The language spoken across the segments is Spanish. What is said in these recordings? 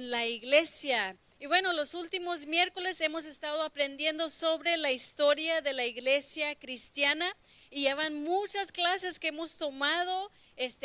en la iglesia. Y bueno, los últimos miércoles hemos estado aprendiendo sobre la historia de la iglesia cristiana y ya van muchas clases que hemos tomado,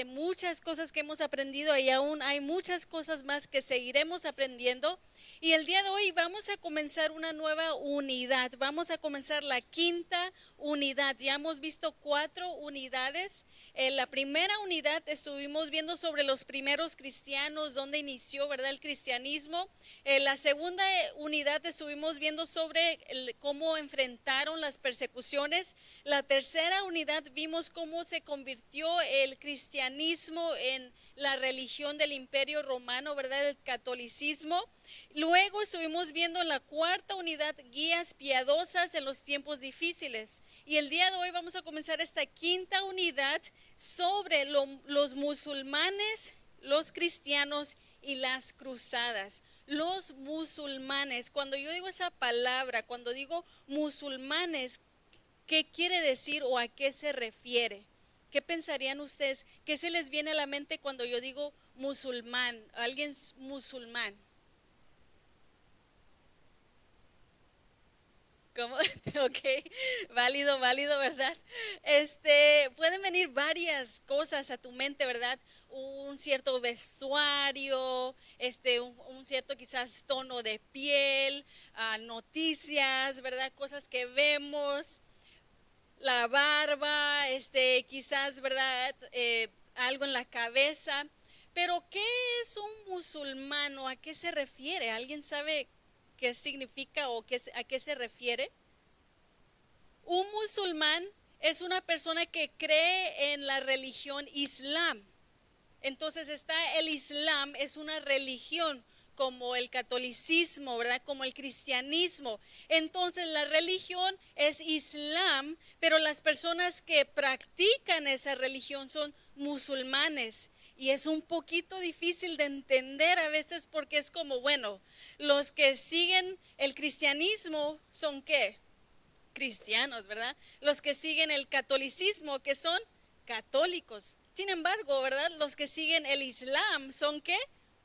muchas cosas que hemos aprendido y aún hay muchas cosas más que seguiremos aprendiendo. Y el día de hoy vamos a comenzar una nueva unidad, vamos a comenzar la quinta unidad. Ya hemos visto 4 unidades. En la primera unidad estuvimos viendo sobre los primeros cristianos, dónde inició, ¿verdad?, el cristianismo. En la segunda unidad estuvimos viendo sobre cómo enfrentaron las persecuciones. La tercera unidad vimos cómo se convirtió el cristianismo en la religión del Imperio Romano, ¿verdad?, el catolicismo. Luego estuvimos viendo en la cuarta unidad guías piadosas en los tiempos difíciles. Y el día de hoy vamos a comenzar esta quinta unidad sobre los musulmanes, los cristianos y las cruzadas. Los musulmanes, cuando yo digo esa palabra, cuando digo musulmanes, ¿qué quiere decir o a qué se refiere? ¿Qué pensarían ustedes? ¿Qué se les viene a la mente cuando yo digo musulmán? Alguien musulmán. ¿Cómo? Ok, válido, ¿verdad? Pueden venir varias cosas a tu mente, ¿verdad? Un cierto vestuario, un cierto quizás tono de piel, noticias, ¿verdad? Cosas que vemos, la barba, quizás, ¿verdad? Algo en la cabeza. Pero, ¿qué es un musulmán o a qué se refiere? ¿Alguien sabe qué significa o a qué se refiere? Un musulmán es una persona que cree en la religión islam. Entonces está el islam, es una religión como el catolicismo, ¿verdad? Como el cristianismo. Entonces la religión es islam, pero las personas que practican esa religión son musulmanes. Y es un poquito difícil de entender a veces porque es como, bueno, los que siguen el cristianismo son ¿qué? Cristianos, ¿verdad? Los que siguen el catolicismo, que son católicos. Sin embargo, ¿verdad? Los que siguen el islam son ¿qué?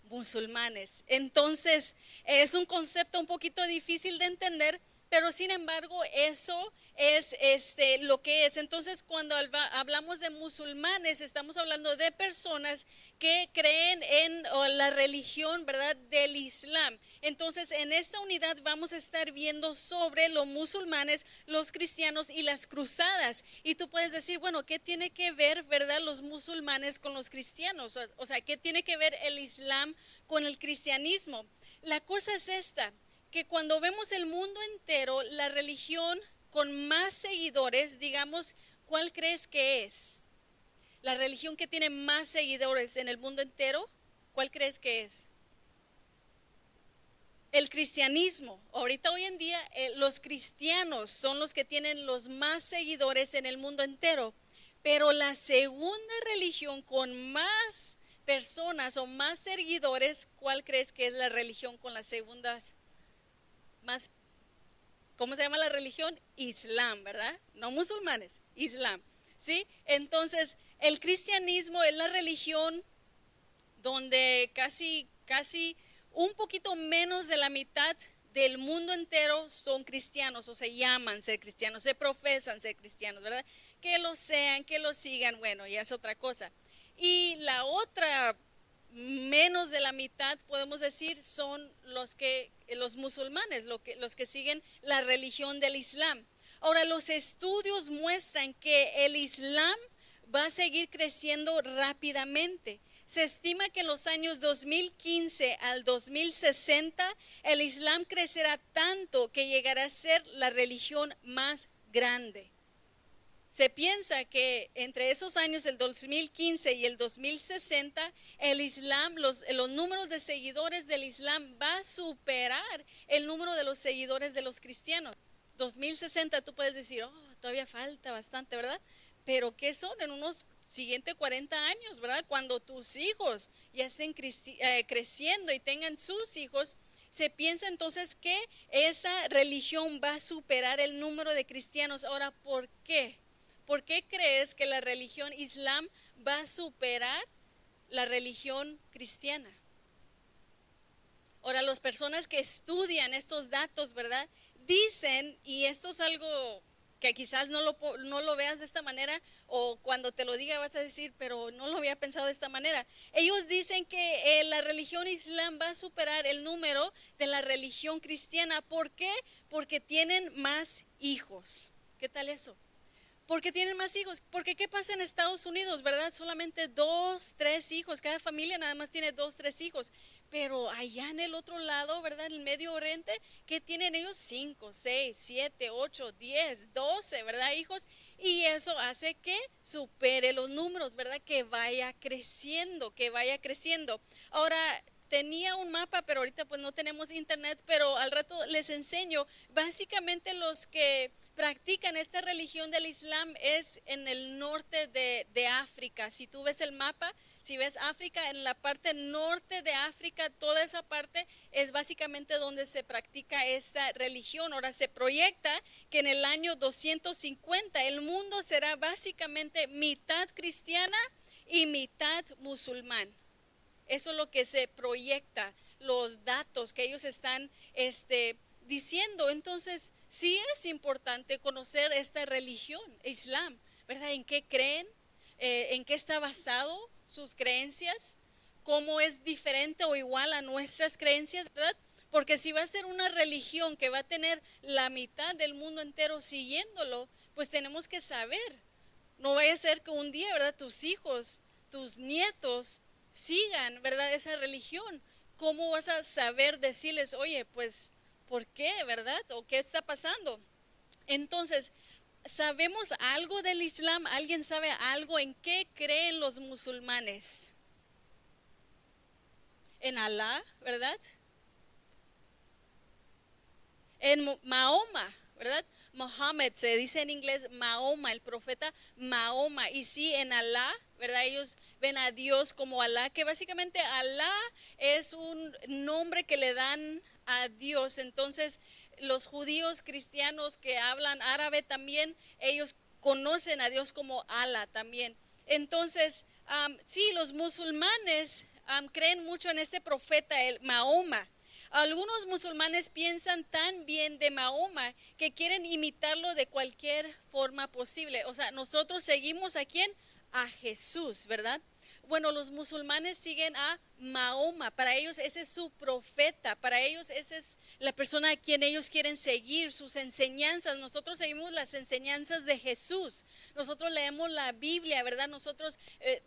Musulmanes. Entonces, es un concepto un poquito difícil de entender, pero sin embargo, eso es lo que es. Entonces, cuando hablamos de musulmanes, estamos hablando de personas que creen en la religión, ¿verdad?, del Islam. Entonces, en esta unidad vamos a estar viendo sobre los musulmanes, los cristianos y las cruzadas. Y tú puedes decir, bueno, ¿qué tiene que ver, verdad, los musulmanes con los cristianos? O sea, ¿qué tiene que ver el Islam con el cristianismo? La cosa es esta, que cuando vemos el mundo entero, la religión con más seguidores, digamos, ¿cuál crees que es? La religión que tiene más seguidores en el mundo entero, ¿cuál crees que es? El cristianismo. Ahorita hoy en día los cristianos son los que tienen los más seguidores en el mundo entero, pero la segunda religión con más personas o más seguidores, ¿cuál crees que es la religión con las segundas más? ¿Cómo se llama la religión? Islam, ¿verdad? No musulmanes, Islam, ¿sí? Entonces, el cristianismo es la religión donde casi un poquito menos de la mitad del mundo entero son cristianos o se llaman ser cristianos, se profesan ser cristianos, ¿verdad? Que lo sean, que lo sigan, bueno, ya es otra cosa. Y la otra, menos de la mitad, podemos decir, son los musulmanes, los que siguen la religión del Islam. Ahora, los estudios muestran que el Islam va a seguir creciendo rápidamente. Se estima que en los años 2015 al 2060 el Islam crecerá tanto que llegará a ser la religión más grande. Se piensa que entre esos años, el 2015 y el 2060, el Islam, los números de seguidores del Islam va a superar el número de los seguidores de los cristianos. 2060 tú puedes decir, oh, todavía falta bastante, ¿verdad? Pero ¿qué son en unos siguientes 40 años, ¿verdad? Cuando tus hijos ya estén creciendo y tengan sus hijos, se piensa entonces que esa religión va a superar el número de cristianos. Ahora, ¿por qué? ¿Por qué crees que la religión islam va a superar la religión cristiana? Ahora, las personas que estudian estos datos, ¿verdad? Dicen, y esto es algo que quizás no lo veas de esta manera, o cuando te lo diga vas a decir, pero no lo había pensado de esta manera. Ellos dicen que la religión islam va a superar el número de la religión cristiana. ¿Por qué? Porque tienen más hijos. ¿Qué tal eso? Porque tienen más hijos. Porque ¿qué pasa en Estados Unidos, verdad? Solamente 2, 3 hijos. Cada familia nada más tiene 2, 3 hijos. Pero allá en el otro lado, ¿verdad? En el Medio Oriente, ¿qué tienen ellos? 5, 6, 7, 8, 10, 12, ¿verdad, hijos? Y eso hace que supere los números, ¿verdad? Que vaya creciendo, que vaya creciendo. Ahora, tenía un mapa, pero ahorita pues no tenemos internet, pero al rato les enseño. Básicamente los que practican esta religión del Islam es en el norte de África. Si tú ves el mapa, si ves África, en la parte norte de África, toda esa parte es básicamente donde se practica esta religión. Ahora se proyecta que en el año 250 el mundo será básicamente mitad cristiana y mitad musulmán. Eso es lo que se proyecta, los datos que ellos están diciendo. Entonces, sí es importante conocer esta religión, Islam, ¿verdad? ¿En qué creen? ¿En qué está basado sus creencias? ¿Cómo es diferente o igual a nuestras creencias, verdad? Porque si va a ser una religión que va a tener la mitad del mundo entero siguiéndolo, pues tenemos que saber. No vaya a ser que un día, ¿verdad? Tus hijos, tus nietos sigan, ¿verdad? Esa religión. ¿Cómo vas a saber decirles, oye, pues, ¿por qué, verdad? ¿O qué está pasando? Entonces, ¿sabemos algo del Islam? ¿Alguien sabe algo en qué creen los musulmanes? En Alá, ¿verdad? En Mahoma, ¿verdad? Mohammed, se dice en inglés Mahoma, el profeta Mahoma. Y sí, en Alá, ¿verdad? Ellos ven a Dios como Alá, que básicamente Alá es un nombre que le dan a Dios. Entonces, los judíos cristianos que hablan árabe también, ellos conocen a Dios como Alá también. Entonces, sí, los musulmanes creen mucho en este profeta, el Mahoma. Algunos musulmanes piensan tan bien de Mahoma que quieren imitarlo de cualquier forma posible. O sea, nosotros seguimos a quién? A Jesús, ¿verdad? Bueno, los musulmanes siguen a Mahoma. Para ellos ese es su profeta. Para ellos esa es la persona a quien ellos quieren seguir, sus enseñanzas. Nosotros seguimos las enseñanzas de Jesús. Nosotros leemos la Biblia, ¿verdad? Nosotros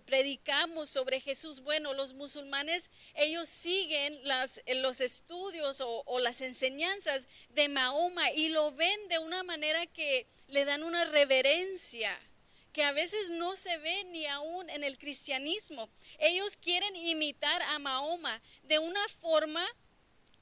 predicamos sobre Jesús. Bueno, los musulmanes, ellos siguen los estudios o las enseñanzas de Mahoma y lo ven de una manera que le dan una reverencia que a veces no se ve ni aún en el cristianismo. Ellos quieren imitar a Mahoma de una forma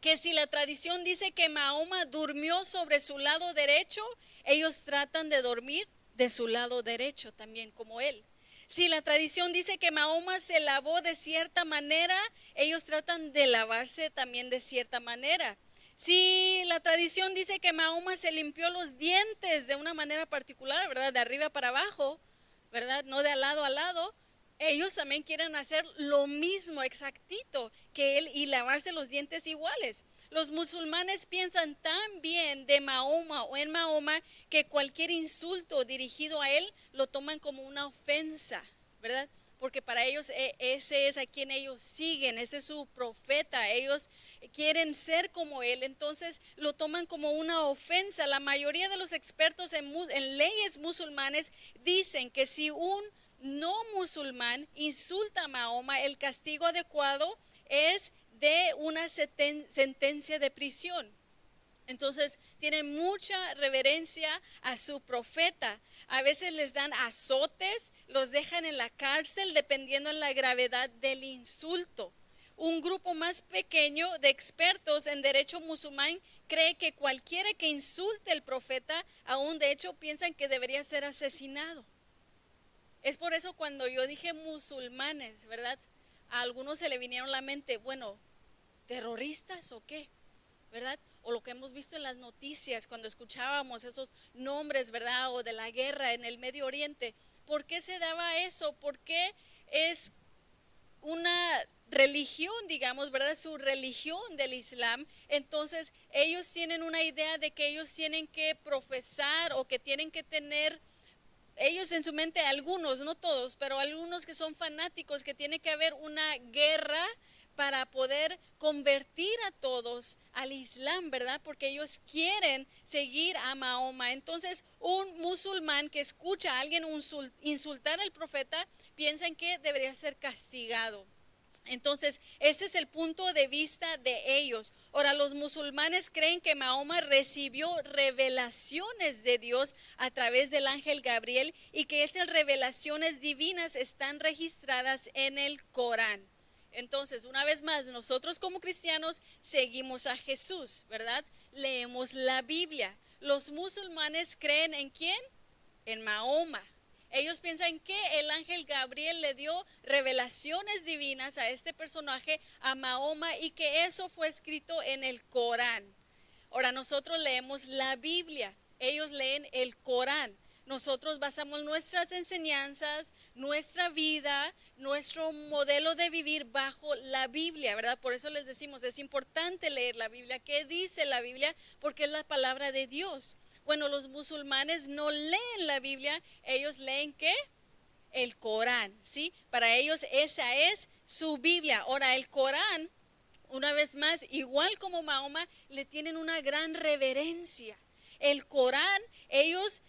que si la tradición dice que Mahoma durmió sobre su lado derecho, ellos tratan de dormir de su lado derecho también como él. Si la tradición dice que Mahoma se lavó de cierta manera, ellos tratan de lavarse también de cierta manera. Si la tradición dice que Mahoma se limpió los dientes de una manera particular, ¿verdad? De arriba para abajo, ¿verdad? No de lado a lado. Ellos también quieren hacer lo mismo exactito que él y lavarse los dientes iguales. Los musulmanes piensan tan bien de Mahoma o en Mahoma que cualquier insulto dirigido a él lo toman como una ofensa, ¿verdad? Porque para ellos ese es a quien ellos siguen, ese es su profeta, ellos quieren ser como él, entonces lo toman como una ofensa. La mayoría de los expertos en leyes musulmanes dicen que si un no musulmán insulta a Mahoma, el castigo adecuado es de una sentencia de prisión. Entonces tienen mucha reverencia a su profeta. A veces les dan azotes, los dejan en la cárcel dependiendo de la gravedad del insulto. Un grupo más pequeño de expertos en derecho musulmán cree que cualquiera que insulte al profeta, aún de hecho piensan que debería ser asesinado. Es por eso cuando yo dije musulmanes, ¿verdad? A algunos se le vinieron a la mente, bueno, ¿terroristas o qué? ¿Verdad? O lo que hemos visto en las noticias cuando escuchábamos esos nombres, ¿verdad? O de la guerra en el Medio Oriente. ¿Por qué se daba eso? ¿Por qué es una religión, digamos, ¿verdad? Su religión del Islam. Entonces ellos tienen una idea de que ellos tienen que profesar o que tienen que tener ellos en su mente, algunos, no todos, pero algunos que son fanáticos, que tiene que haber una guerra para poder convertir a todos al Islam, ¿verdad? Porque ellos quieren seguir a Mahoma. Entonces, un musulmán que escucha a alguien insultar al profeta, piensa en que debería ser castigado. Entonces, ese es el punto de vista de ellos. Ahora, los musulmanes creen que Mahoma recibió revelaciones de Dios a través del ángel Gabriel y que estas revelaciones divinas están registradas en el Corán. Entonces, una vez más, nosotros como cristianos seguimos a Jesús, ¿verdad? Leemos la Biblia. Los musulmanes creen en ¿quién? En Mahoma. Ellos piensan que el ángel Gabriel le dio revelaciones divinas a este personaje, a Mahoma, y que eso fue escrito en el Corán. Ahora nosotros leemos la Biblia, ellos leen el Corán. Nosotros basamos nuestras enseñanzas, nuestra vida, nuestro modelo de vivir bajo la Biblia, ¿verdad? Por eso les decimos, es importante leer la Biblia. ¿Qué dice la Biblia? Porque es la palabra de Dios. Bueno, los musulmanes no leen la Biblia, ellos leen ¿qué? El Corán, ¿sí? Para ellos esa es su Biblia. Ahora, el Corán, una vez más, igual como Mahoma, le tienen una gran reverencia. El Corán, ellos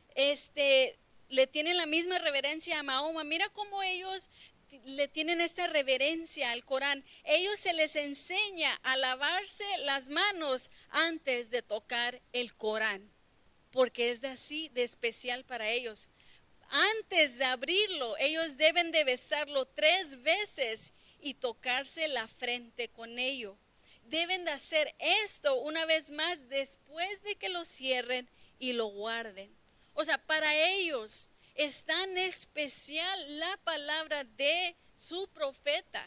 le tienen la misma reverencia a Mahoma. Mira cómo ellos le tienen esta reverencia al Corán. Ellos se les enseña a lavarse las manos antes de tocar el Corán, porque es de así de especial para ellos. Antes de abrirlo, ellos deben de besarlo 3 veces y tocarse la frente con ello. Deben de hacer esto una vez más después de que lo cierren y lo guarden. O sea, para ellos es tan especial la palabra de su profeta,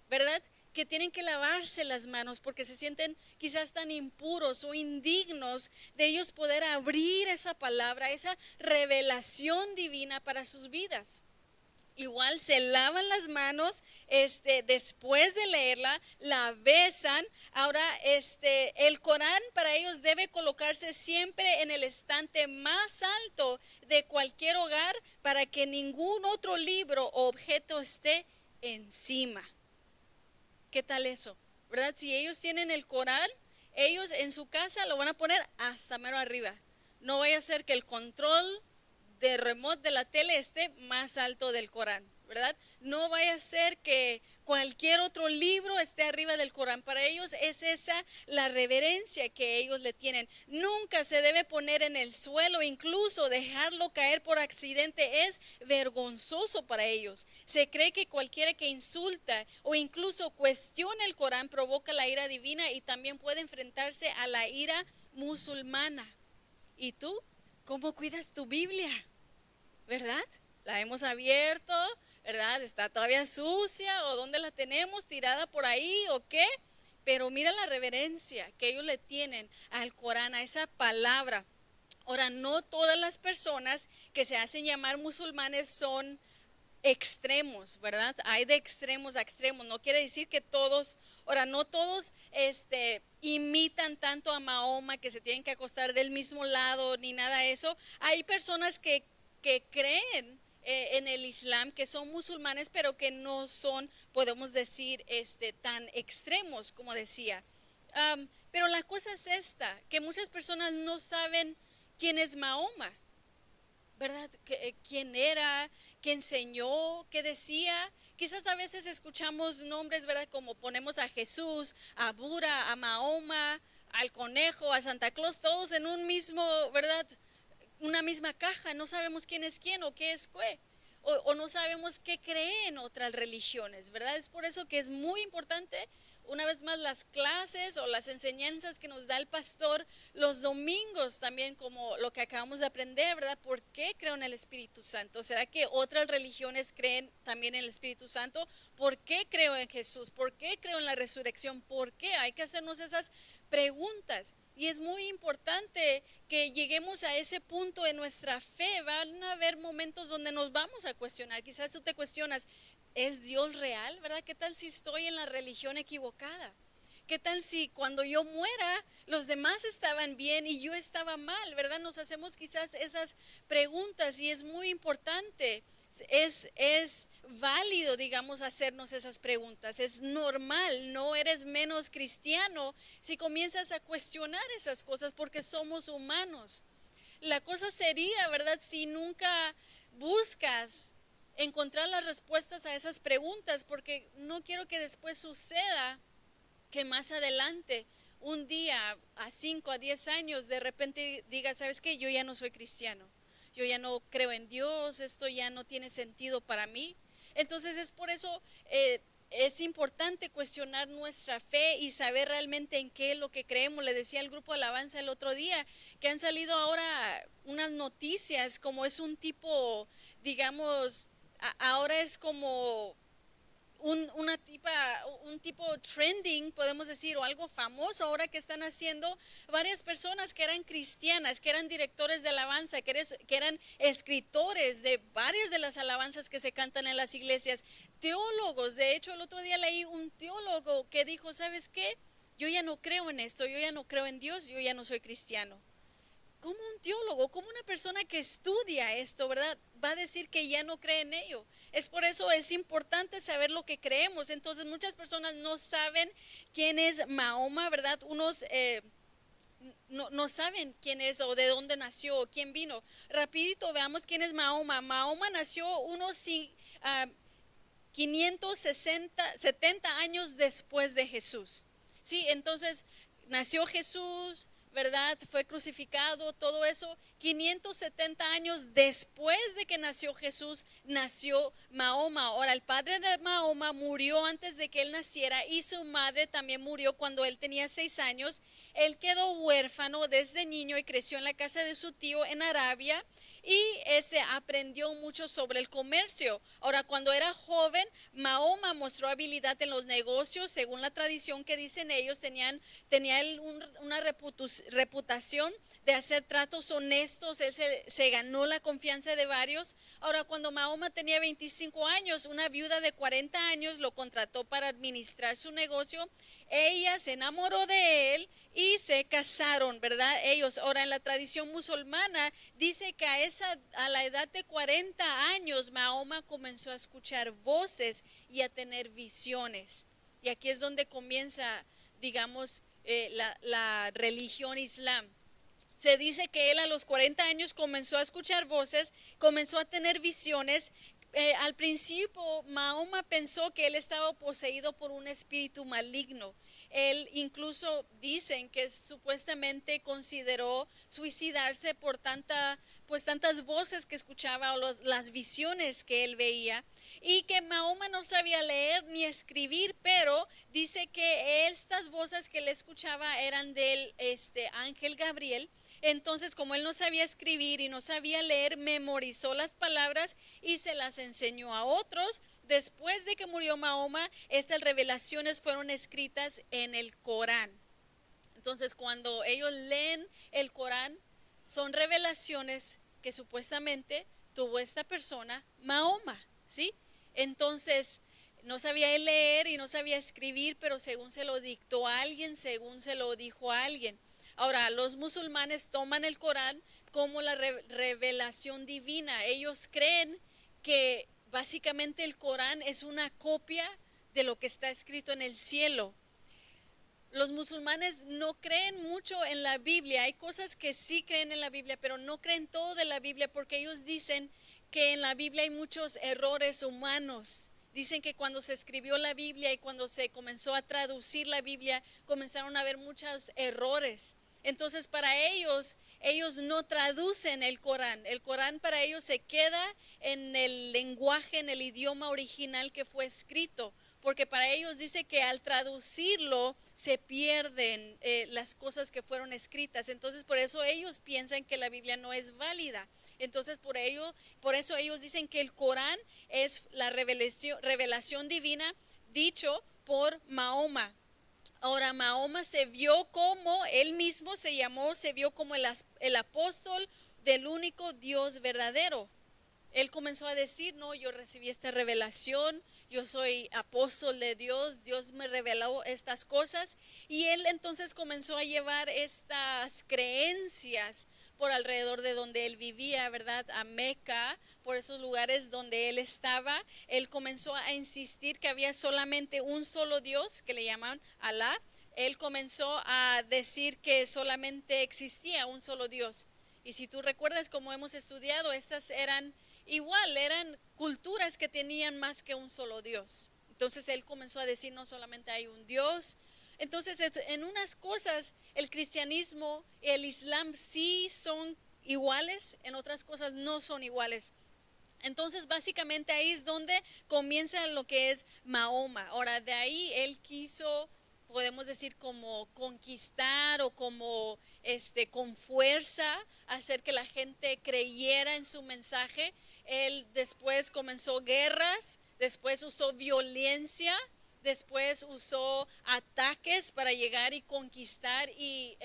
¿verdad? Que tienen que lavarse las manos porque se sienten quizás tan impuros o indignos de ellos poder abrir esa palabra, esa revelación divina para sus vidas. Igual se lavan las manos después de leerla, la besan. Ahora el Corán para ellos debe colocarse siempre en el estante más alto de cualquier hogar para que ningún otro libro o objeto esté encima. ¿Qué tal eso? ¿Verdad? Si ellos tienen el Corán, ellos en su casa lo van a poner hasta mero arriba. No vaya a ser que el control de remote de la tele esté más alto del Corán, ¿verdad? No vaya a ser que cualquier otro libro esté arriba del Corán. Para ellos es esa la reverencia que ellos le tienen. Nunca se debe poner en el suelo, incluso dejarlo caer por accidente es vergonzoso para ellos. Se cree que cualquiera que insulta o incluso cuestiona el Corán provoca la ira divina y también puede enfrentarse a la ira musulmana. ¿Y tú? ¿Cómo cuidas tu Biblia? ¿Verdad? La hemos abierto, ¿verdad? Está todavía sucia o dónde la tenemos tirada por ahí o qué. Pero mira la reverencia que ellos le tienen al Corán, a esa palabra. Ahora, no todas las personas que se hacen llamar musulmanes son extremos, ¿verdad? Hay de extremos a extremos. No quiere decir que todos, ahora no todos imitan tanto a Mahoma que se tienen que acostar del mismo lado ni nada de eso. Hay personas que creen en el Islam, que son musulmanes, pero que no son, podemos decir, tan extremos como decía. Pero la cosa es esta, que muchas personas no saben quién es Mahoma, ¿verdad? ¿Quién era? ¿Qué enseñó? ¿Qué decía? Quizás a veces escuchamos nombres, ¿verdad? Como ponemos a Jesús, a Buda, a Mahoma, al conejo, a Santa Claus, todos en un mismo, ¿verdad? Una misma caja. No sabemos quién es quién o qué es qué. O no sabemos qué creen otras religiones, ¿verdad? Es por eso que es muy importante, una vez más, las clases o las enseñanzas que nos da el pastor los domingos también, como lo que acabamos de aprender, ¿verdad? ¿Por qué creo en el Espíritu Santo? ¿Será que otras religiones creen también en el Espíritu Santo? ¿Por qué creo en Jesús? ¿Por qué creo en la resurrección? ¿Por qué? Hay que hacernos esas preguntas. Y es muy importante que lleguemos a ese punto en nuestra fe. Van a haber momentos donde nos vamos a cuestionar. Quizás tú te cuestionas, ¿es Dios real, verdad? ¿Qué tal si estoy en la religión equivocada? ¿Qué tal si cuando yo muera los demás estaban bien y yo estaba mal, verdad? Nos hacemos quizás esas preguntas y es muy importante, es válido, digamos, hacernos esas preguntas. Es normal, no eres menos cristiano si comienzas a cuestionar esas cosas porque somos humanos. La cosa sería, ¿verdad? Si nunca buscas encontrar las respuestas a esas preguntas, porque no quiero que después suceda que más adelante, un día, a 5, a 10 años, de repente diga, ¿sabes qué? Yo ya no soy cristiano, yo ya no creo en Dios, esto ya no tiene sentido para mí. Entonces es por eso, es importante cuestionar nuestra fe y saber realmente en qué es lo que creemos. Le decía al grupo Alabanza el otro día que han salido ahora unas noticias como es un tipo, digamos, ahora es como un tipo trending, podemos decir, o algo famoso ahora que están haciendo varias personas que eran cristianas, que eran directores de alabanza, que eran escritores de varias de las alabanzas que se cantan en las iglesias, teólogos. De hecho, el otro día leí un teólogo que dijo, ¿sabes qué? Yo ya no creo en esto, yo ya no creo en Dios, yo ya no soy cristiano. ¿Cómo un teólogo, como una persona que estudia esto, verdad, va a decir que ya no cree en ello? Es por eso es importante saber lo que creemos. Entonces muchas personas no saben quién es Mahoma, verdad. Unos no saben quién es o de dónde nació o quién vino. Rapidito veamos quién es Mahoma. Mahoma nació unos 570 años después de Jesús. Sí, entonces nació Jesús, ¿verdad? Fue crucificado, todo eso. 570 años después de que nació Jesús, nació Mahoma. Ahora, el padre de Mahoma murió antes de que él naciera y su madre también murió cuando él tenía 6 años. Él quedó huérfano desde niño y creció en la casa de su tío en Arabia y aprendió mucho sobre el comercio. Ahora, cuando era joven, Mahoma mostró habilidad en los negocios. Según la tradición que dicen ellos, tenía él una reputación de hacer tratos honestos. Él se ganó la confianza de varios. Ahora, cuando Mahoma tenía 25 años, una viuda de 40 años lo contrató para administrar su negocio. Ella se enamoró de él y se casaron, ¿verdad? Ellos, ahora en la tradición musulmana, dice que a la edad de 40 años, Mahoma comenzó a escuchar voces y a tener visiones. Y aquí es donde comienza, digamos, la religión islam. Se dice que él a los 40 años comenzó a escuchar voces, comenzó a tener visiones. Al principio Mahoma pensó que él estaba poseído por un espíritu maligno. Él incluso dicen que supuestamente consideró suicidarse por tantas voces que escuchaba o las visiones que él veía, y que Mahoma no sabía leer ni escribir, pero dice que estas voces que él escuchaba eran del ángel Gabriel. Entonces, como él no sabía escribir y no sabía leer, memorizó las palabras y se las enseñó a otros. Después de que murió Mahoma, estas revelaciones fueron escritas en el Corán. Entonces, cuando ellos leen el Corán, son revelaciones que supuestamente tuvo esta persona, Mahoma, ¿sí? Entonces, no sabía leer y no sabía escribir, pero según se lo dictó a alguien, según se lo dijo a alguien. Ahora, los musulmanes toman el Corán como la revelación divina. Ellos creen que básicamente el Corán es una copia de lo que está escrito en el cielo. Los musulmanes no creen mucho en la Biblia. Hay cosas que sí creen en la Biblia, pero no creen todo de la Biblia porque ellos dicen que en la Biblia hay muchos errores humanos. Dicen que cuando se escribió la Biblia y cuando se comenzó a traducir la Biblia, comenzaron a haber muchos errores. Entonces para ellos no traducen el Corán. El Corán para ellos se queda en el lenguaje, en el idioma original que fue escrito, porque para ellos dice que al traducirlo se pierden las cosas que fueron escritas. Entonces por eso ellos piensan que la Biblia no es válida. Entonces por eso ellos dicen que el Corán es la revelación divina dicho por Mahoma. Ahora Mahoma se vio como, él mismo se vio como el apóstol del único Dios verdadero. Él comenzó a decir, no, yo recibí esta revelación, yo soy apóstol de Dios, Dios me reveló estas cosas y él entonces comenzó a llevar estas creencias por alrededor de donde él vivía, ¿verdad? A Meca, por esos lugares donde él estaba. Él comenzó a insistir que había solamente un solo Dios, que le llaman Alá. Él comenzó a decir que solamente existía un solo Dios. Y si tú recuerdas, como hemos estudiado, estas eran igual, eran culturas que tenían más que un solo Dios. Entonces él comenzó a decir no solamente hay un Dios. Entonces en unas cosas el cristianismo y el islam sí son iguales, en otras cosas no son iguales. Entonces básicamente ahí es donde comienza lo que es Mahoma. Ahora de ahí él quiso, podemos decir, como conquistar o como con fuerza hacer que la gente creyera en su mensaje. Él después comenzó guerras, después usó violencia, después usó ataques para llegar y conquistar y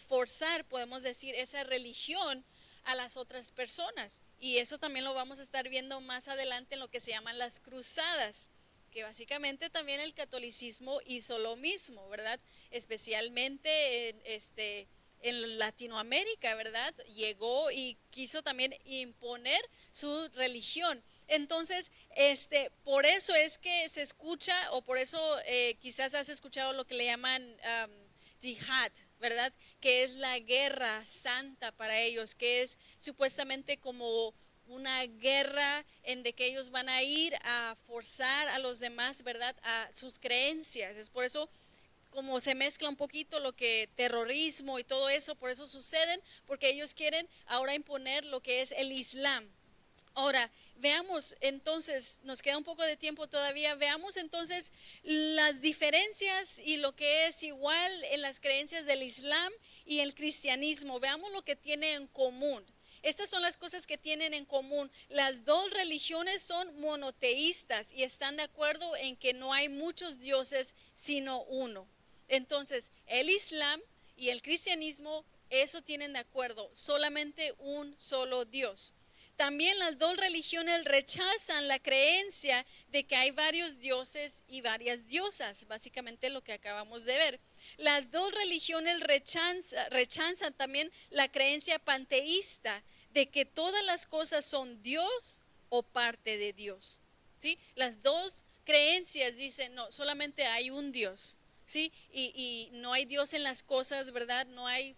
forzar, podemos decir, esa religión a las otras personas. Y eso también lo vamos a estar viendo más adelante en lo que se llaman las cruzadas, que básicamente también el catolicismo hizo lo mismo, ¿verdad? Especialmente en Latinoamérica, ¿verdad? Llegó y quiso también imponer su religión. Entonces, por eso es que se escucha, o por eso quizás has escuchado lo que le llaman yihad, ¿verdad? Que es la guerra santa para ellos, que es supuestamente como una guerra en de que ellos van a ir a forzar a los demás, ¿verdad? A sus creencias. Es por eso como se mezcla un poquito lo que terrorismo y todo eso, por eso suceden, porque ellos quieren ahora imponer lo que es el Islam. Ahora, veamos entonces, nos queda un poco de tiempo todavía, veamos entonces las diferencias y lo que es igual en las creencias del Islam y el cristianismo, veamos lo que tiene en común. Estas son las cosas que tienen en común. Las dos religiones son monoteístas y están de acuerdo en que no hay muchos dioses sino uno. Entonces, el Islam y el cristianismo, eso tienen de acuerdo, solamente un solo Dios. También las dos religiones rechazan la creencia de que hay varios dioses y varias diosas, básicamente lo que acabamos de ver. Las dos religiones rechazan también la creencia panteísta de que todas las cosas son Dios o parte de Dios. ¿Sí? Las dos creencias dicen, no, solamente hay un Dios. ¿Sí? Y no hay Dios en las cosas, ¿verdad? No hay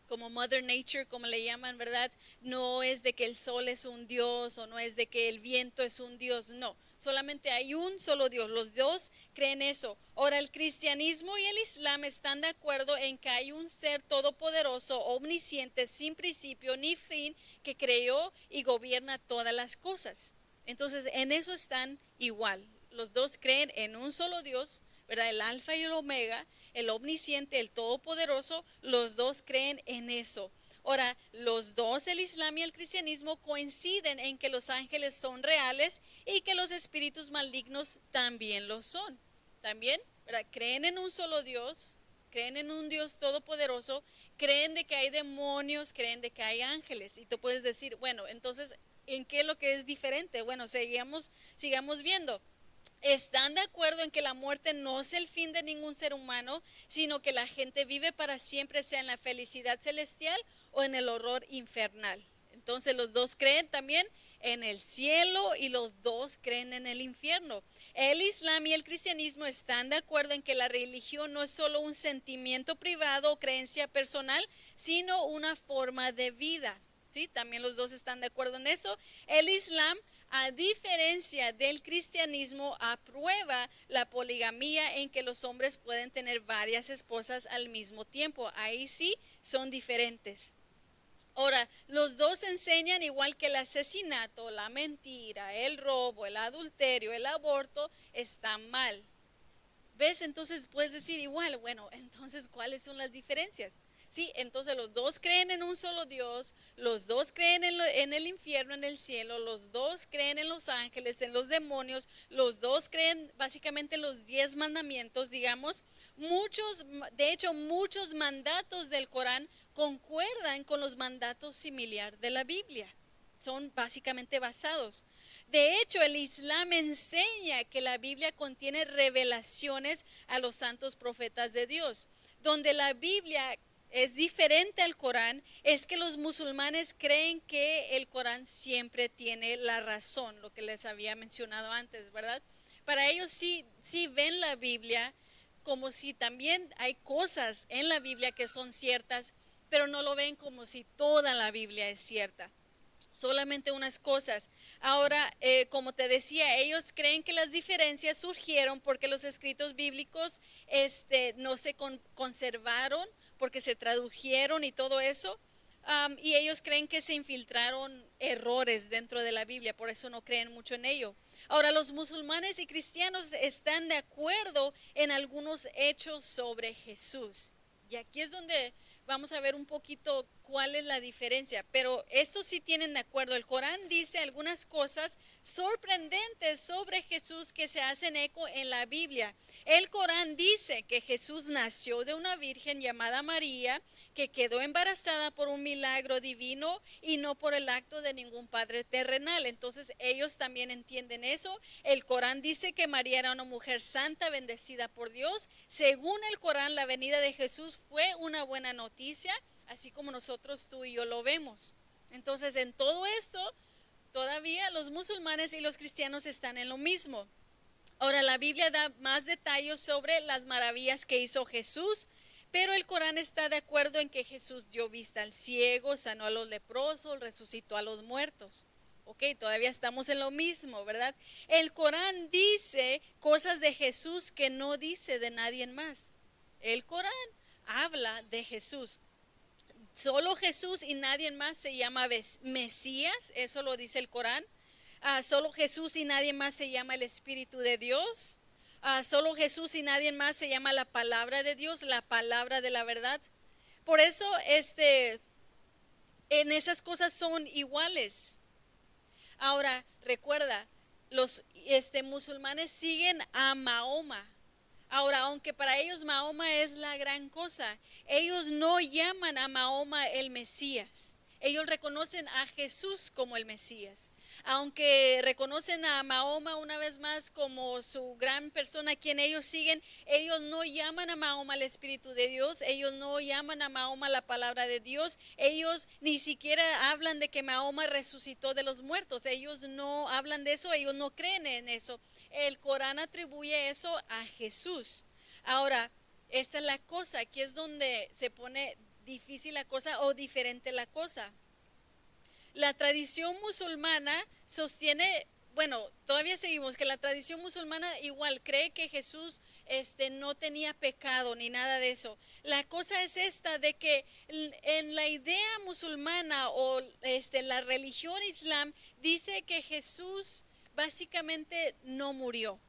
como Mother Nature, como le llaman, ¿verdad? No es de que el sol es un Dios o no es de que el viento es un Dios, no. Solamente hay un solo Dios, los dos creen eso. Ahora, el cristianismo y el islam están de acuerdo en que hay un ser todopoderoso, omnisciente, sin principio ni fin, que creó y gobierna todas las cosas. Entonces, en eso están igual. Los dos creen en un solo Dios, ¿verdad? El alfa y el omega, el omnisciente, el todopoderoso, los dos creen en eso. Ahora, los dos, el islam y el cristianismo, coinciden en que los ángeles son reales y que los espíritus malignos también lo son. También, ¿verdad? Creen en un solo Dios, creen en un Dios todopoderoso, creen de que hay demonios, creen de que hay ángeles. Y tú puedes decir, bueno, entonces, ¿en qué es lo que es diferente? Bueno, sigamos viendo. Están de acuerdo en que la muerte no es el fin de ningún ser humano, sino que la gente vive para siempre, sea en la felicidad celestial o en el horror infernal. Entonces los dos creen también en el cielo y los dos creen en el infierno. El islam y el cristianismo están de acuerdo en que la religión no es solo un sentimiento privado o creencia personal, sino una forma de vida. ¿Sí? También los dos están de acuerdo en eso. El islam, a diferencia del cristianismo, aprueba la poligamía en que los hombres pueden tener varias esposas al mismo tiempo. Ahí sí son diferentes. Ahora, los dos enseñan igual que el asesinato, la mentira, el robo, el adulterio, el aborto, están mal. ¿Ves? Entonces puedes decir igual, bueno, entonces ¿cuáles son las diferencias? Sí, entonces los dos creen en un solo Dios, los dos creen en el infierno, en el cielo, los dos creen en los ángeles, en los demonios, los dos creen básicamente en los 10 mandamientos, digamos. De hecho, muchos mandatos del Corán concuerdan con los mandatos similares de la Biblia. Son básicamente basados. De hecho, el Islam enseña que la Biblia contiene revelaciones a los santos profetas de Dios. Donde la Biblia es diferente al Corán, es que los musulmanes creen que el Corán siempre tiene la razón, lo que les había mencionado antes, ¿verdad? Para ellos sí ven la Biblia como si también hay cosas en la Biblia que son ciertas, pero no lo ven como si toda la Biblia es cierta, solamente unas cosas. Ahora, como te decía, ellos creen que las diferencias surgieron porque los escritos bíblicos no se conservaron, porque se tradujeron y todo eso. Y ellos creen que se infiltraron errores dentro de la Biblia, por eso no creen mucho en ello. Ahora, los musulmanes y cristianos están de acuerdo en algunos hechos sobre Jesús. Y aquí es donde vamos a ver un poquito cuál es la diferencia, pero estos sí tienen de acuerdo. El Corán dice algunas cosas sorprendentes sobre Jesús que se hacen eco en la Biblia. El Corán dice que Jesús nació de una virgen llamada María, que quedó embarazada por un milagro divino y no por el acto de ningún padre terrenal. Entonces ellos también entienden eso. El Corán dice que María era una mujer santa, bendecida por Dios. Según el Corán, la venida de Jesús fue una buena noticia, así como nosotros, tú y yo lo vemos. Entonces, en todo esto, todavía los musulmanes y los cristianos están en lo mismo. Ahora, la Biblia da más detalles sobre las maravillas que hizo Jesús, pero el Corán está de acuerdo en que Jesús dio vista al ciego, sanó a los leprosos, resucitó a los muertos. Ok, todavía estamos en lo mismo, ¿verdad? El Corán dice cosas de Jesús que no dice de nadie más. El Corán habla de Jesús. Solo Jesús y nadie más se llama Mesías, eso lo dice el Corán. Solo Jesús y nadie más se llama el Espíritu de Dios. Solo Jesús y nadie más se llama la palabra de Dios, la palabra de la verdad. Por eso, en esas cosas son iguales. Ahora, recuerda, los musulmanes siguen a Mahoma. Ahora, aunque para ellos Mahoma es la gran cosa, ellos no llaman a Mahoma el Mesías. Ellos reconocen a Jesús como el Mesías. Aunque reconocen a Mahoma una vez más como su gran persona a quien ellos siguen, ellos no llaman a Mahoma el Espíritu de Dios, ellos no llaman a Mahoma la palabra de Dios, ellos ni siquiera hablan de que Mahoma resucitó de los muertos, ellos no hablan de eso, ellos no creen en eso. El Corán atribuye eso a Jesús. Ahora, esta es la cosa, aquí es donde se pone difícil la cosa o diferente la cosa. La tradición musulmana sostiene, bueno, todavía seguimos, que la tradición musulmana igual cree que Jesús no tenía pecado ni nada de eso. La cosa es esta, de que en la idea musulmana o la religión islam dice que Jesús básicamente no murió.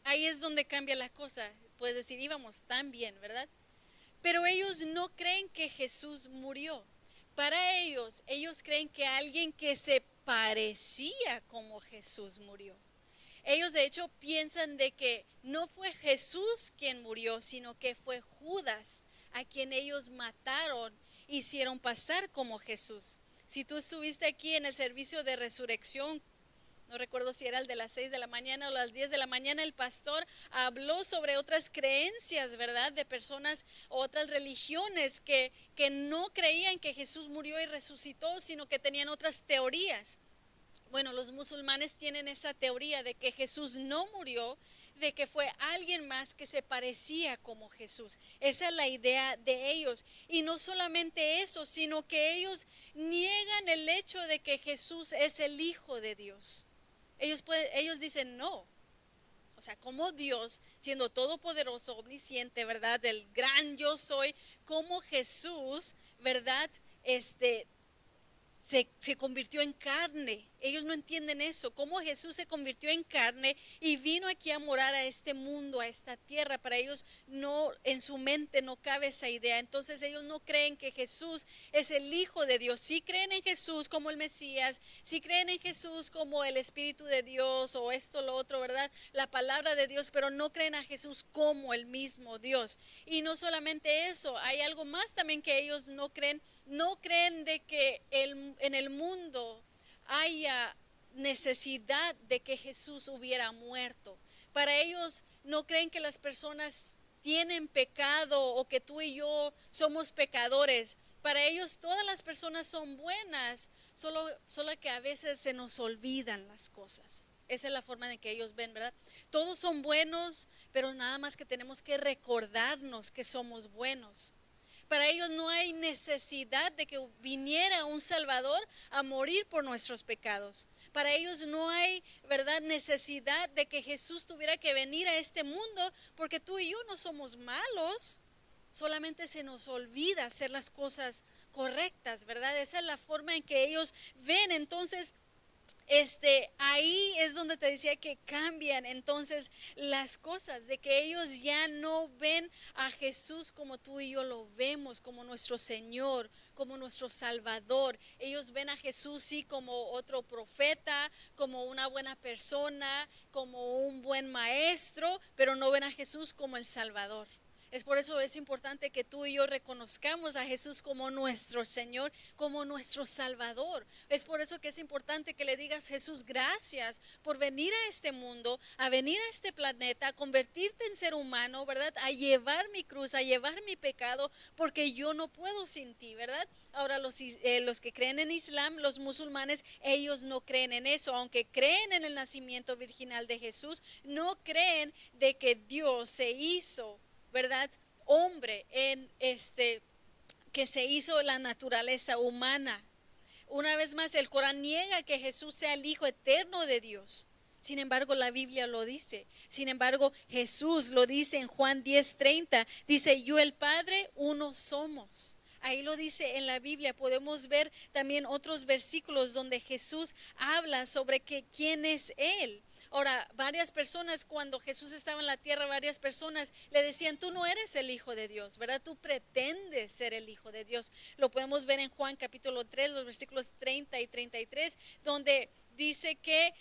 Ahí es donde cambia la cosa. Puedes decir, íbamos tan bien, ¿verdad? Pero ellos no creen que Jesús murió. Para ellos creen que alguien que se parecía como Jesús murió. Ellos de hecho piensan de que no fue Jesús quien murió, sino que fue Judas a quien ellos mataron, hicieron pasar como Jesús. Si tú estuviste aquí en el servicio de resurrección, no recuerdo si era el de las 6 de la mañana o las 10 de la mañana, el pastor habló sobre otras creencias, ¿verdad? De personas o otras religiones que no creían que Jesús murió y resucitó, sino que tenían otras teorías. Bueno, los musulmanes tienen esa teoría de que Jesús no murió, de que fue alguien más que se parecía como Jesús. Esa es la idea de ellos. Y no solamente eso, sino que ellos niegan el hecho de que Jesús es el Hijo de Dios. Ellos dicen no. O sea, como Dios, siendo todopoderoso, omnisciente, ¿verdad? El gran yo soy, como Jesús, ¿verdad? Se convirtió en carne. Ellos no entienden eso, cómo Jesús se convirtió en carne y vino aquí a morar a este mundo, a esta tierra. Para ellos no, en su mente no cabe esa idea. Entonces ellos no creen que Jesús es el Hijo de Dios. Sí creen en Jesús como el Mesías, sí creen en Jesús como el Espíritu de Dios o esto, lo otro, ¿verdad? La palabra de Dios, pero no creen a Jesús como el mismo Dios. Y no solamente eso, hay algo más también que ellos no creen. No creen de que en el mundo haya necesidad de que Jesús hubiera muerto. Para ellos no creen que las personas tienen pecado o que tú y yo somos pecadores. Para ellos todas las personas son buenas, solo que a veces se nos olvidan las cosas. Esa es la forma en que ellos ven, ¿verdad? Todos son buenos, pero nada más que tenemos que recordarnos que somos buenos. Para ellos no hay necesidad de que viniera un Salvador a morir por nuestros pecados. Para ellos no hay, ¿verdad?, necesidad de que Jesús tuviera que venir a este mundo, porque tú y yo no somos malos. Solamente se nos olvida hacer las cosas correctas, ¿verdad? Esa es la forma en que ellos ven. Entonces, ahí es donde te decía que cambian entonces las cosas, de que ellos ya no ven a Jesús como tú y yo lo vemos, como nuestro Señor, como nuestro Salvador. Ellos ven a Jesús sí como otro profeta, como una buena persona, como un buen maestro, pero no ven a Jesús como el Salvador. Es por eso es importante que tú y yo reconozcamos a Jesús como nuestro Señor, como nuestro Salvador. Es por eso que es importante que le digas: Jesús, gracias por venir a este mundo, a venir a este planeta, a convertirte en ser humano, ¿verdad? A llevar mi cruz, a llevar mi pecado, porque yo no puedo sin ti, ¿verdad? Ahora los que creen en Islam, los musulmanes, ellos no creen en eso. Aunque creen en el nacimiento virginal de Jesús, no creen de que Dios se hizo, ¿verdad?, hombre en que se hizo la naturaleza humana. Una vez más, el Corán niega que Jesús sea el Hijo eterno de Dios. Sin embargo, la Biblia lo dice. Sin embargo, Jesús lo dice en Juan 10:30. Dice: yo y el Padre uno somos. Ahí lo dice en la Biblia. Podemos ver también otros versículos donde Jesús habla sobre quién es Él. Ahora, varias personas, cuando Jesús estaba en la tierra, varias personas le decían: tú no eres el Hijo de Dios, ¿verdad? Tú pretendes ser el Hijo de Dios. Lo podemos ver en Juan capítulo 3, los versículos 30 y 33, donde dice que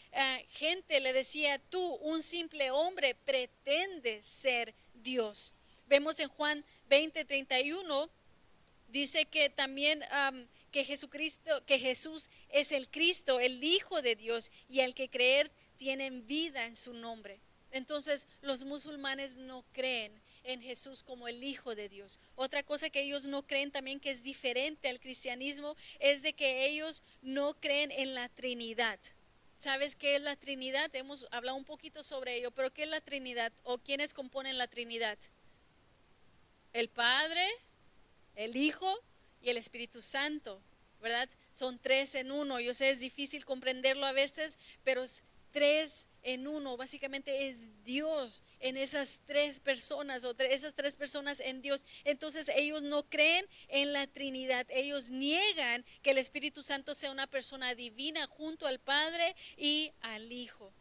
gente le decía: tú, un simple hombre, pretendes ser Dios. Vemos en Juan 20:31, dice que también que Jesús es el Cristo, el Hijo de Dios, y al que creer tienen vida en su nombre. Entonces los musulmanes no creen en Jesús como el Hijo de Dios. Otra cosa que ellos no creen también, que es diferente al cristianismo, es de que ellos no creen en la Trinidad. ¿Sabes qué es la Trinidad? Hemos hablado un poquito sobre ello, pero ¿qué es la Trinidad? ¿O quiénes componen la Trinidad? El Padre, el Hijo y el Espíritu Santo, ¿verdad? Son tres en uno. Yo sé, es difícil comprenderlo a veces, pero es tres en uno. Básicamente es Dios en esas tres personas, o esas tres personas en Dios. Entonces ellos no creen en la Trinidad. Ellos niegan que el Espíritu Santo sea una persona divina junto al Padre y al Hijo.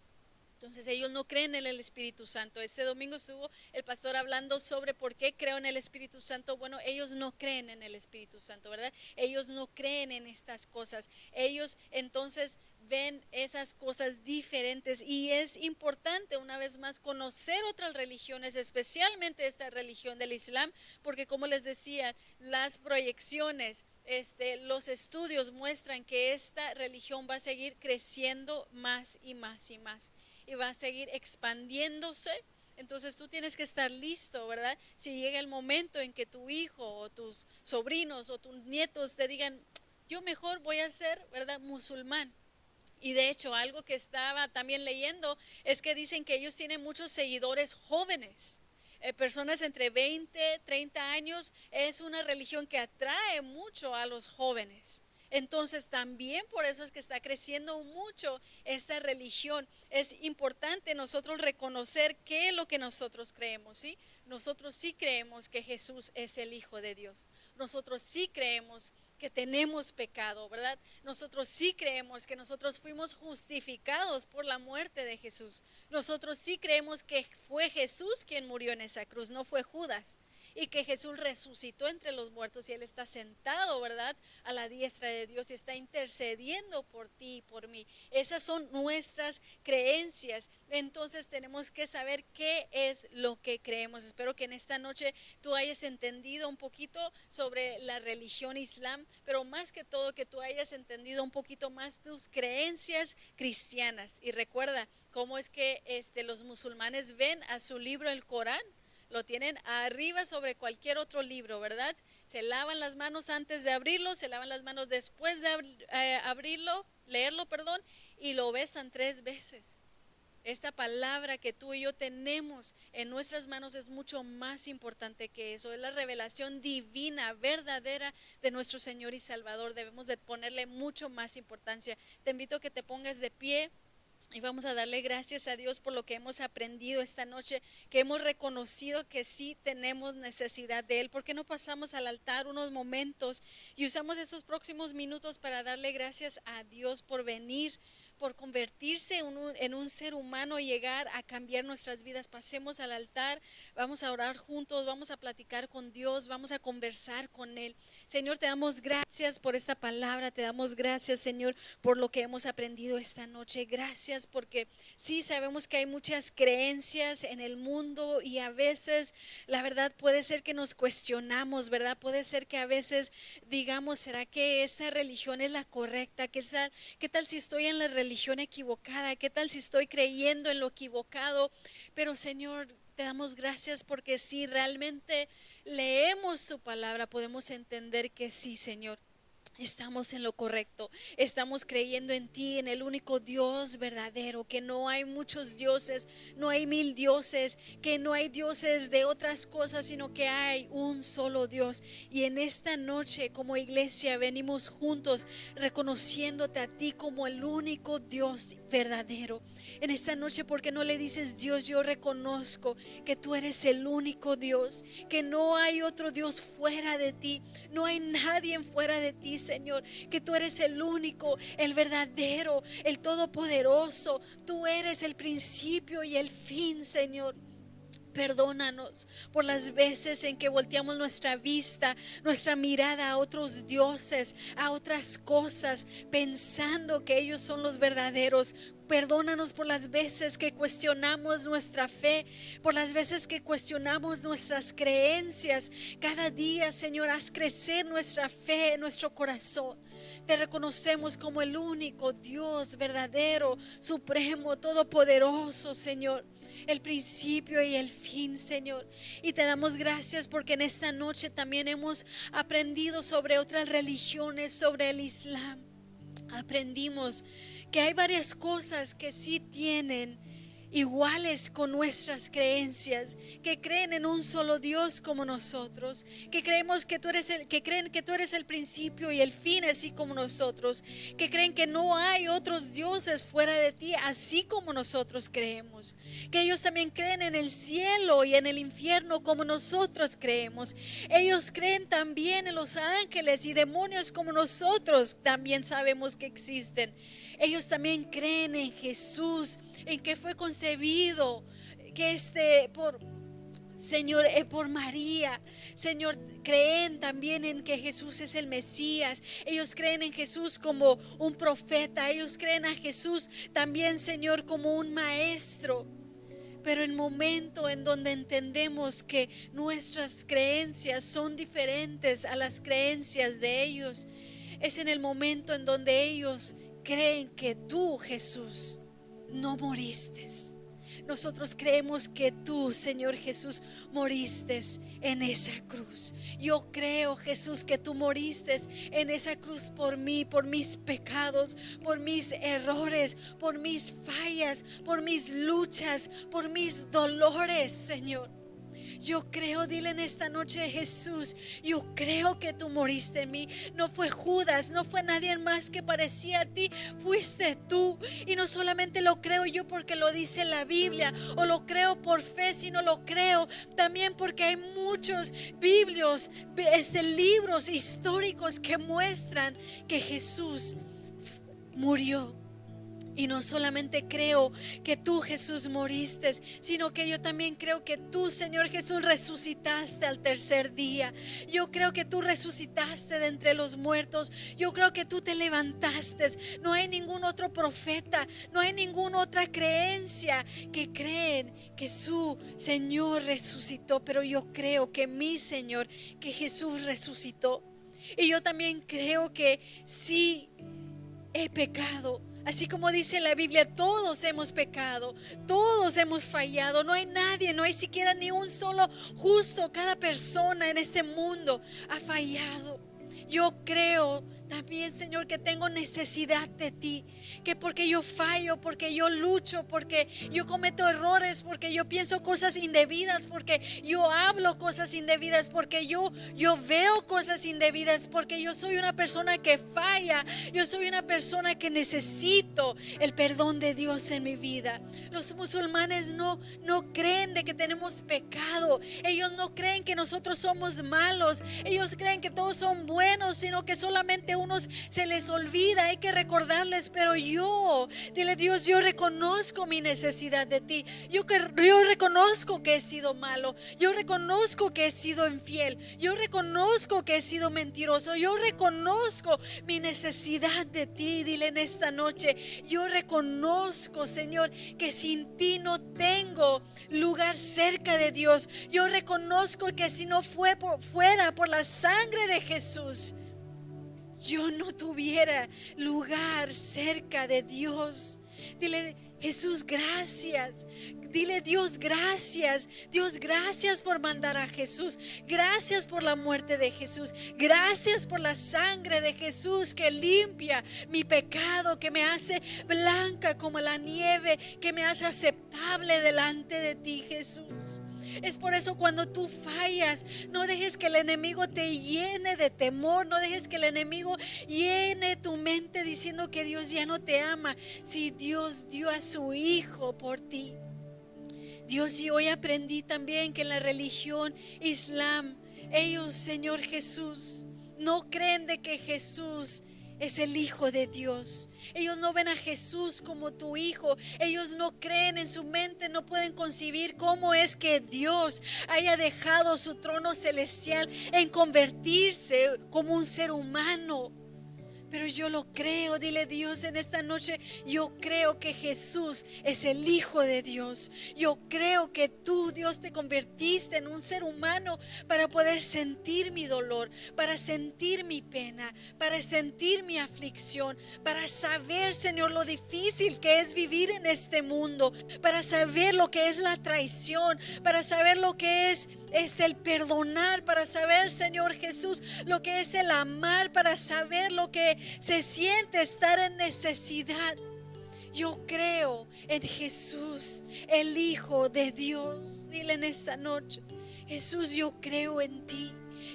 Entonces ellos no creen en el Espíritu Santo. Este domingo estuvo el pastor hablando sobre por qué creo en el Espíritu Santo. Bueno, ellos no creen en el Espíritu Santo, ¿verdad? Ellos no creen en estas cosas. Ellos entonces ven esas cosas diferentes, y es importante una vez más conocer otras religiones, especialmente esta religión del Islam, porque como les decía, las proyecciones, los estudios muestran que esta religión va a seguir creciendo más y más y más, y va a seguir expandiéndose. Entonces tú tienes que estar listo, ¿verdad? Si llega el momento en que tu hijo o tus sobrinos o tus nietos te digan: yo mejor voy a ser, ¿verdad?, musulmán. Y de hecho, algo que estaba también leyendo es que dicen que ellos tienen muchos seguidores jóvenes. Personas entre 20, 30 años. Es una religión que atrae mucho a los jóvenes. Entonces también por eso es que está creciendo mucho esta religión. Es importante nosotros reconocer qué es lo que nosotros creemos, ¿sí? Nosotros sí creemos que Jesús es el Hijo de Dios. Nosotros sí creemos que tenemos pecado, ¿verdad? Nosotros sí creemos que nosotros fuimos justificados por la muerte de Jesús. Nosotros sí creemos que fue Jesús quien murió en esa cruz, no fue Judas. y que Jesús resucitó entre los muertos y Él está sentado, ¿verdad?, a la diestra de Dios y está intercediendo por ti y por mí. Esas son nuestras creencias. Entonces tenemos que saber qué es lo que creemos. Espero que en esta noche tú hayas entendido un poquito sobre la religión islam, pero más que todo que tú hayas entendido un poquito más tus creencias cristianas. Y recuerda cómo es que los musulmanes ven a su libro, el Corán. Lo tienen arriba sobre cualquier otro libro, ¿verdad? Se lavan las manos antes de abrirlo, se lavan las manos después de abrirlo, leerlo, perdón, y lo besan 3 veces. Esta palabra que tú y yo tenemos en nuestras manos es mucho más importante que eso. Es la revelación divina, verdadera de nuestro Señor y Salvador. Debemos de ponerle mucho más importancia. Te invito a que te pongas de pie. Y vamos a darle gracias a Dios por lo que hemos aprendido esta noche, que hemos reconocido que sí tenemos necesidad de Él. ¿Por qué no pasamos al altar unos momentos y usamos estos próximos minutos para darle gracias a Dios por venir, por convertirse en un ser humano y llegar a cambiar nuestras vidas? Pasemos al altar, vamos a orar juntos, vamos a platicar con Dios, vamos a conversar con Él. Señor, te damos gracias por esta palabra, te damos gracias, Señor, por lo que hemos aprendido esta noche. Gracias porque sí sabemos que hay muchas creencias en el mundo y a veces la verdad puede ser que nos cuestionamos, ¿verdad? Puede ser que a veces digamos, ¿será que esa religión es la correcta? ¿Qué tal si estoy en la religión equivocada? ¿Qué tal si estoy creyendo en lo equivocado? Pero Señor, te damos gracias porque si realmente leemos tu palabra podemos entender que sí, Señor, estamos en lo correcto, estamos creyendo en ti, en el único Dios verdadero, que no hay muchos dioses, no hay 1000 dioses, que no hay dioses de otras cosas, sino que hay un solo Dios. Y en esta noche como iglesia venimos juntos reconociéndote a ti como el único Dios verdadero. En esta noche, ¿por qué no le dices: Dios, yo reconozco que tú eres el único Dios, que no hay otro Dios fuera de ti, no hay nadie fuera de ti, Señor, que tú eres el único, el verdadero, el todopoderoso, tú eres el principio y el fin, Señor. Perdónanos por las veces en que volteamos nuestra vista, nuestra mirada a otros dioses, a otras cosas, pensando que ellos son los verdaderos. Perdónanos por las veces que cuestionamos nuestra fe, por las veces que cuestionamos nuestras creencias. Cada día, Señor, haz crecer nuestra fe en nuestro corazón. Te reconocemos como el único Dios verdadero, supremo, todopoderoso, Señor, el principio y el fin, Señor. Y te damos gracias porque en esta noche también hemos aprendido sobre otras religiones, sobre el Islam. Aprendimos que hay varias cosas que sí tienen iguales con nuestras creencias, que creen en un solo Dios como nosotros, que creemos que creen que tú eres el principio y el fin así como nosotros, que creen que no hay otros dioses fuera de ti así como nosotros creemos, que ellos también creen en el cielo y en el infierno como nosotros creemos. Ellos creen también en los ángeles y demonios como nosotros también sabemos que existen. Ellos también creen en Jesús, en que fue concebido, que por María. Señor, creen también en que Jesús es el Mesías. Ellos creen en Jesús como un profeta. Ellos creen a Jesús también, Señor, como un maestro. Pero el momento en donde entendemos que nuestras creencias son diferentes a las creencias de ellos, es en el momento en donde ellos creen que tú, Jesús, no moriste. Nosotros creemos que tú, Señor Jesús, moriste en esa cruz. Yo creo, Jesús, que tú moriste en esa cruz por mí, por mis pecados, por mis errores, por mis fallas, por mis luchas, por mis dolores, Señor. Yo creo, dile en esta noche: Jesús, yo creo que tú moriste en mí. No fue Judas, no fue nadie más que parecía a ti, fuiste tú. Y no solamente lo creo yo porque lo dice la Biblia o lo creo por fe, sino lo creo también porque hay muchos libros históricos que muestran que Jesús murió Y no solamente creo que tú, Jesús, moriste, sino que yo también creo que tú, Señor Jesús, resucitaste al tercer día. Yo creo que tú resucitaste de entre los muertos. Yo creo que tú te levantaste. No hay ningún otro profeta, no hay ninguna otra creencia que creen que su Señor resucitó. Pero yo creo que mi Señor, que Jesús resucitó. Y yo también creo que sí he pecado. Así como dice la Biblia, todos hemos pecado, todos hemos fallado. No hay nadie, no hay siquiera ni un solo justo. Cada persona en este mundo ha fallado. Yo creo también, Señor, que tengo necesidad de ti, que porque yo fallo, porque yo lucho, porque yo cometo errores, porque yo pienso cosas indebidas, porque yo hablo cosas indebidas, porque yo veo cosas indebidas, porque yo soy una persona que falla, yo soy una persona que necesito el perdón de Dios en mi vida. Los musulmanes no creen de que tenemos pecado, ellos no creen que nosotros somos malos, ellos creen que todos son buenos, sino que solamente unos se les olvida, hay que recordarles. Pero yo, dile Dios, yo reconozco mi necesidad de ti. Yo reconozco que he sido malo, yo reconozco que he sido infiel, yo reconozco que he sido mentiroso, yo reconozco mi necesidad de ti. Dile en esta noche, yo reconozco, Señor, que sin ti no tengo lugar cerca de Dios. Yo reconozco que si no fuera por la sangre de Jesús, yo no tuviera lugar cerca de Dios. Dile, Jesús, gracias. Dile, Dios, gracias. Dios, gracias por mandar a Jesús. Gracias por la muerte de Jesús. Gracias por la sangre de Jesús que limpia mi pecado, que me hace blanca como la nieve, que me hace aceptable delante de ti, Jesús. Es por eso cuando tú fallas, no dejes que el enemigo te llene de temor, no dejes que el enemigo llene tu mente diciendo que Dios ya no te ama, si Dios dio a su Hijo por ti. Dios, y hoy aprendí también que en la religión Islam, ellos, Señor Jesús, no creen de que Jesús es el Hijo de Dios. Ellos no ven a Jesús como tu Hijo. Ellos no creen, en su mente no pueden concebir cómo es que Dios haya dejado su trono celestial en convertirse como un ser humano. Pero yo lo creo. Dile, Dios, en esta noche yo creo que Jesús es el Hijo de Dios. Yo creo que tú, Dios, te convertiste en un ser humano para poder sentir mi dolor, para sentir mi pena, para sentir mi aflicción, para saber, Señor, lo difícil que es vivir en este mundo, para saber lo que es la traición, para saber lo que es el perdonar, para saber, Señor Jesús, lo que es el amar, para saber lo que se siente estar en necesidad. Yo creo en Jesús, el Hijo de Dios. Dile en esta noche, Jesús, yo creo en ti.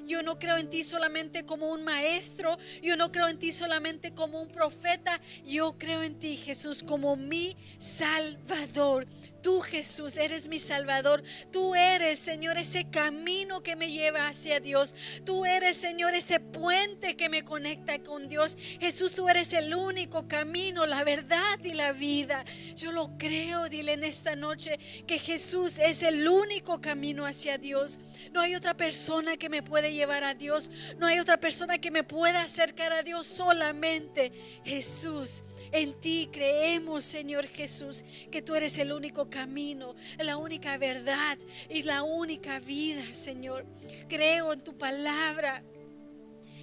Yo no creo en ti solamente como un maestro, yo no creo en ti solamente como un profeta, yo creo en ti, Jesús, como mi Salvador. Tú, Jesús, eres mi Salvador. Tú eres, Señor, ese camino que me lleva hacia Dios. Tú eres, Señor, ese puente que me conecta con Dios. Jesús, tú eres el único camino, la verdad y la vida. Yo lo creo. Dile en esta noche que Jesús es el único camino hacia Dios. No hay otra persona que me puede llevar a Dios. No hay otra persona que me pueda acercar a Dios, solamente Jesús. En ti creemos, Señor Jesús, que tú eres el único camino, la única verdad y la única vida, Señor. Creo en tu palabra.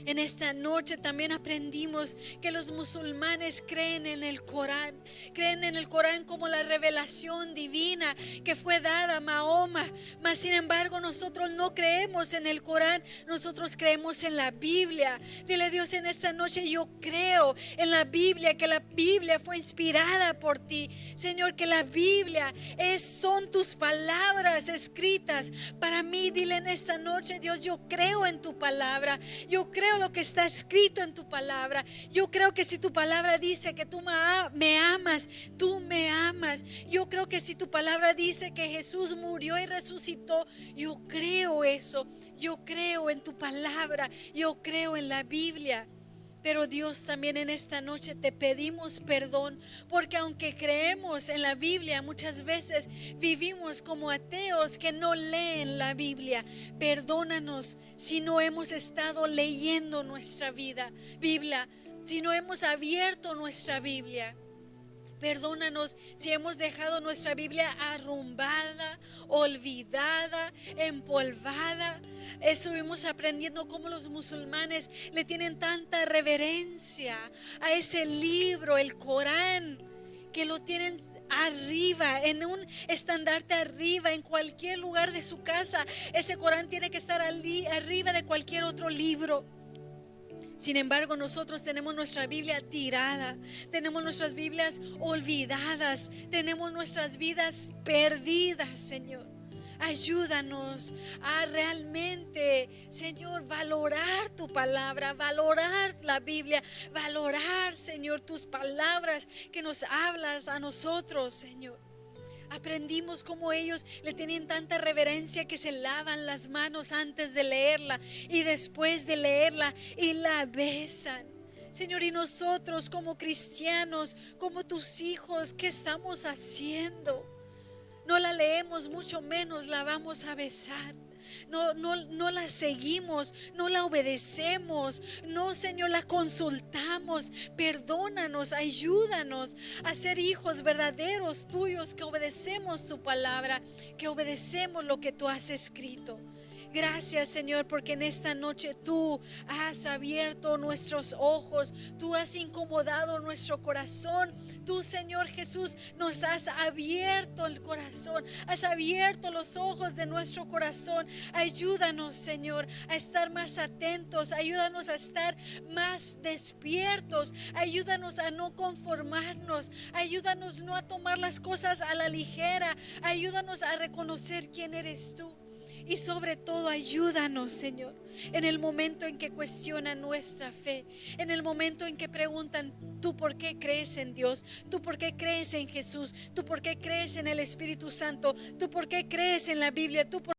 En esta noche también aprendimos que los musulmanes creen en el Corán. Creen en el Corán como la revelación divina que fue dada a Mahoma. Mas sin embargo nosotros no creemos en el Corán, nosotros creemos en la Biblia. Dile, Dios, en esta noche yo creo en la Biblia, que la Biblia fue inspirada por ti. Señor, que la Biblia son tus palabras escritas para mí. Dile en esta noche, Dios, yo creo en tu palabra. Yo creo lo que está escrito en tu palabra. Yo creo que si tu palabra dice que tú me amas, tú me amas. Yo creo que si tu palabra dice que Jesús murió y resucitó, yo creo eso. Yo creo en tu palabra. Yo creo en la Biblia. Pero Dios, también en esta noche te pedimos perdón, porque aunque creemos en la Biblia, muchas veces vivimos como ateos que no leen la Biblia. Perdónanos si no hemos estado leyendo nuestra Biblia, si no hemos abierto nuestra Biblia. Perdónanos si hemos dejado nuestra Biblia arrumbada, olvidada, empolvada. Estuvimos aprendiendo cómo los musulmanes le tienen tanta reverencia a ese libro, el Corán, que lo tienen arriba, en un estandarte arriba, en cualquier lugar de su casa. Ese Corán tiene que estar arriba de cualquier otro libro. Sin embargo, nosotros tenemos nuestra Biblia tirada, tenemos nuestras Biblias olvidadas, tenemos nuestras vidas perdidas, Señor. Ayúdanos a realmente, Señor, valorar tu palabra, valorar la Biblia, valorar, Señor, tus palabras que nos hablas a nosotros, Señor. Aprendimos cómo ellos le tenían tanta reverencia que se lavan las manos antes de leerla y después de leerla y la besan. Señor, y nosotros como cristianos, como tus hijos, ¿qué estamos haciendo? No la leemos, mucho menos la vamos a besar. No la seguimos, no la obedecemos, no, Señor, la consultamos. Perdónanos, ayúdanos a ser hijos verdaderos tuyos, que obedecemos tu palabra, que obedecemos lo que tú has escrito. Gracias, Señor, porque en esta noche tú has abierto nuestros ojos, tú has incomodado nuestro corazón. Tú, Señor Jesús, nos has abierto el corazón, has abierto los ojos de nuestro corazón. Ayúdanos, Señor, a estar más atentos, ayúdanos a estar más despiertos, ayúdanos a no conformarnos, ayúdanos no a tomar las cosas a la ligera, ayúdanos a reconocer quién eres tú. Y sobre todo ayúdanos, Señor, en el momento en que cuestionan nuestra fe, en el momento en que preguntan: ¿tú por qué crees en Dios? ¿Tú por qué crees en Jesús? ¿Tú por qué crees en el Espíritu Santo? ¿Tú por qué crees en la Biblia? ¿Tú por